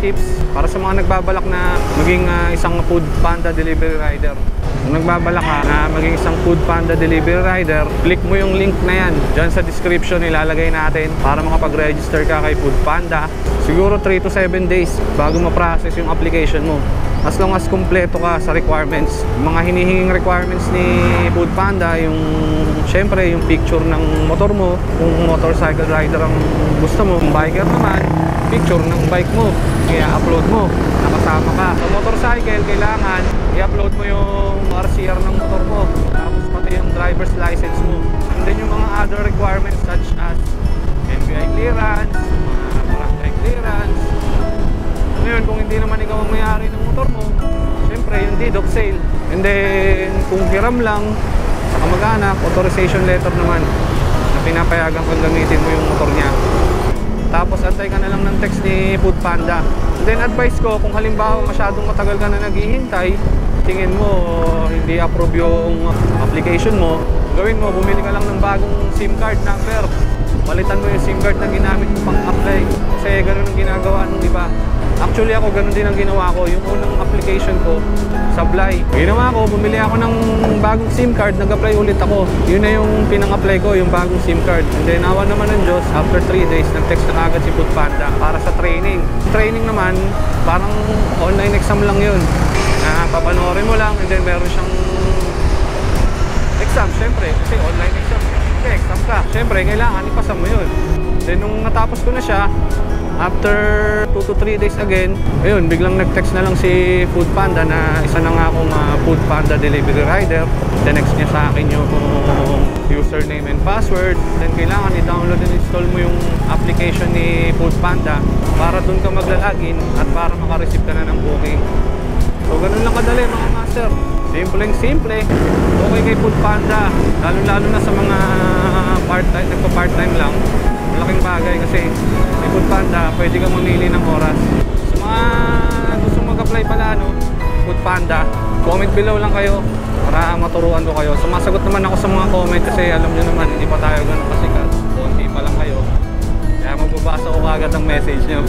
tips para sa mga nagbabalak na maging isang Food Panda delivery rider. Kung nagbabalak ka na maging isang Food Panda delivery rider, click mo yung link na yan. Diyan sa description ilalagay natin para makapag-register ka kay Food Panda. Siguro 3 to 7 days bago ma-process yung application mo. As long as kumpleto ka sa requirements. Yung mga hinihinging requirements ni Food Panda, yung syempre yung picture ng motor mo, kung motorcycle rider ang gusto mo. Kung biker naman, picture ng bike mo, i-upload mo, nakasama ka. Sa motorcycle, kailangan i-upload mo yung RCR ng motor mo, tapos pati yung driver's license mo. And then yung mga other requirements such as NBI clearance, mga barangay clearance. Ngayon, kung hindi naman ikaw ang may-ari ng motor mo, siyempre yung deed of sale. And then kung hiram lang sa kamag-anak, authorization letter naman na pinapayagan kung gamitin mo yung motor niya. Tapos antay ka na lang ng text ni Food Panda. And then advice ko, kung halimbawa masyadong matagal ka na naghihintay, tingin mo hindi approve yung application mo, gawin mo, bumili ka lang ng bagong SIM card number. Palitan mo yung SIM card na ginamit mo pang-apply. Kasi ganun ang ginagawa nung iba. Actually ako, ganun din ang ginawa ko. Yung unang application ko, Sablay. Ginawa ko, bumili ako ng bagong SIM card, nag-apply ulit ako. Yun na yung pinang-apply ko, yung bagong SIM card. And then, awa naman ng Diyos, after 3 days, nag-text na agad si Food Panda para sa training. Training naman, parang online exam lang yun. Papanoorin mo lang, and then meron siyang exam, syempre. Kasi online exam. Kasi exam ka. Syempre, kailangan ipasa mo yun. Then, nung natapos ko na siya, after 2 to 3 days again, ayun, biglang nag-text na lang si Food Panda na isa na nga akong Food Panda delivery rider. Tinext niya sa akin yung username and password. Then kailangan i-download and install mo yung application ni Food Panda para dun ka maglalagin at para makareceive ka na ng booking. So ganun lang kadali mga master. Simple. Okay kay Food Panda. Lalo na sa mga part-time, nagpa-part-time lang. Malaking bagay kasi may Food Panda, pwede kang mamili ng oras. Sa mga gusto mag-apply pala, Food Panda, comment below lang kayo para maturuan ko kayo. Sumasagot naman ako sa mga comment kasi alam nyo naman, hindi pa tayo ganun kasikat. Konti pa lang kayo. Kaya magbabasa ko agad ang message nyo.